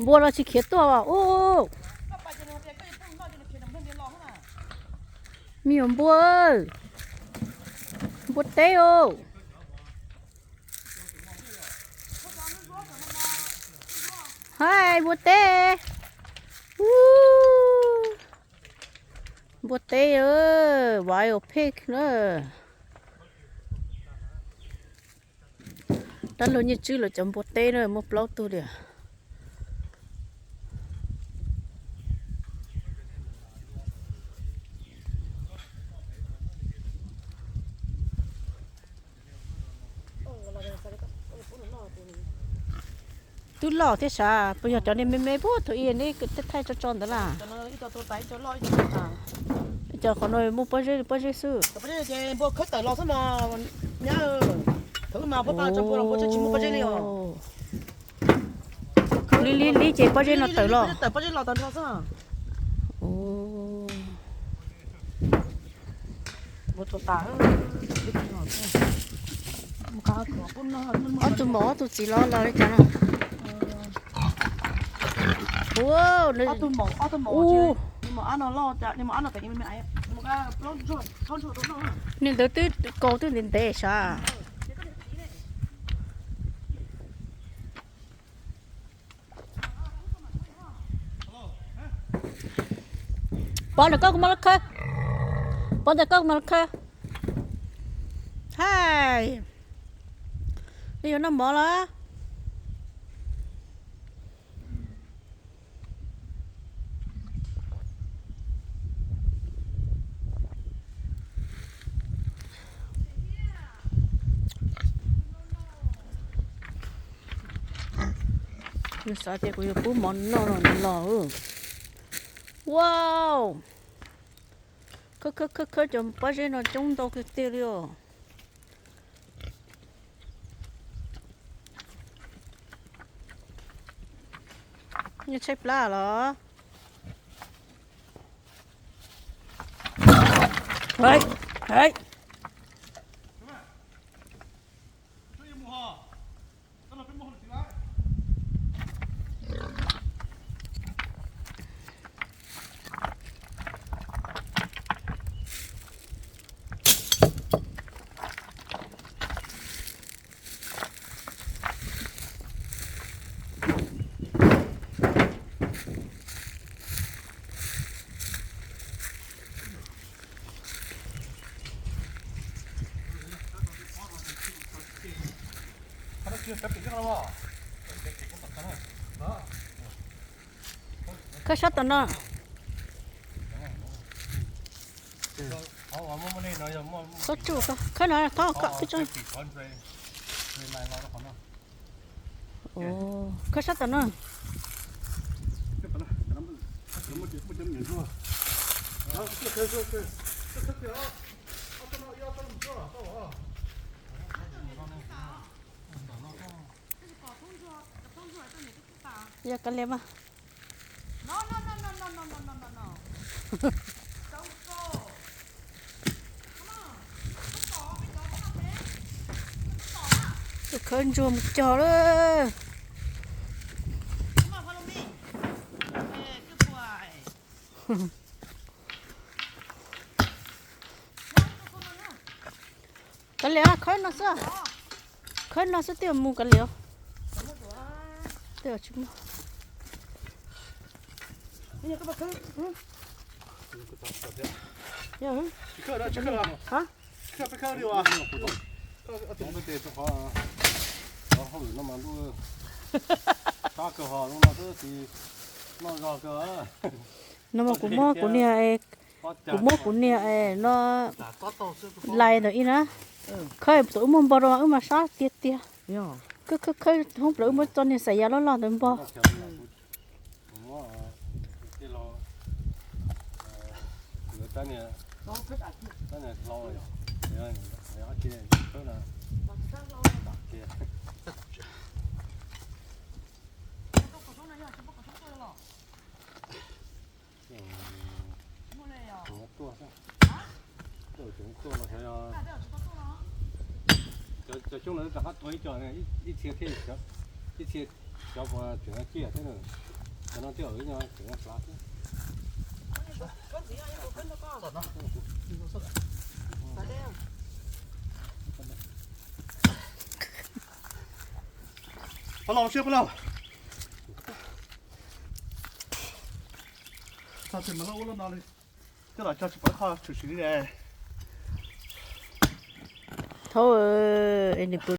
บัวเราชิเขียตัวว่ะโอ้มีหอมบัวบัวเต้โอhaiบัวเต้วู้บัวเต้ไวโอเพกเนอะด้านโลนี่ชื่อเราจำบัวเต้เนอะมุกเล่าตัวเดียวตู้หล่อที่สาประโยชน์ตอนนี้ไม่พูดตัวเองนี่ก็จะไทยจะจอนแต่ละเจ้าขอหน่อยมุกป้าเจซื้อป้าเจพวกเขาแต่รอซะมาเนี่ยถึงมาพวกป้าจะพวกเราพวกจะชิมป้าเจเลยอ๋อลีเจป้าเจน่ะแต่หล่อแต่ป้าเจรอตอนรอซะโอ้บตัวตามุขขอบคุณนะอ๋อตัวหมอตัวจีล้อเลยจ้ะโอ้นี่ตัวหมอนี่หมออันนั้นรอจะนี่หมออันนั้นแต่ยังไม่ไอ้หมอก็ร้อนช่วยท้องช่วยตัวน้องนี่เดี๋ยวตื้อโกตื้อนินเดชาปอนเด็กก็มาแล้วค่ะปอนเด็กก็มาแล้วค่ะ嗨นี่อยู่น้ำหมอละนี่สาเจกูอยู่ปุ๊บมันนอนว้าวคือจมป้าเจนจงโตคือเตี้ยเลยนี่ใช่ปลาเหรอเฮ้ยก็ชอบตัวน่ะก็จูบก็ขนาดก็พี่จ้อยโอ้ก็ชอบตัวน่ะอยากกันเลยมั้ยทุกคนจูบจ่อเลยกันเลยค่อยน่าซะเตี้ยมูกันเลยเตี้ยชิมนี่ก็มาคือเดี๋ยวฮะไปเข้าดีวะเอาถึงไปเตะตัวเขาเราเขาอยู่น้ำมันด้วยตาเกลือหอลงมาด้วยทีน้องรอเกลือน้ำมันกูมั่วกูเนี่ยไอ้กูมั่วกูเนี่ยไอ้nó lại rồi ýนะเคยตัวมันบอลมาซาเตี้ยก็เคยห้องเปลือกมันตอนนี้ใส่ยาล้อตัวมันบอตอนนี้รออยู่เดี๋ยวกินเท่านั้นตัวซะตัวมาใช่ไหม就ช่วงนั้นกับ他ตัว一脚呢，一切可以调，一切小伙整个借的呢，可能钓鱼呢，整个啥的。好了，我学不了了。上次没了，我了哪里？这老家去白卡出去的。头你不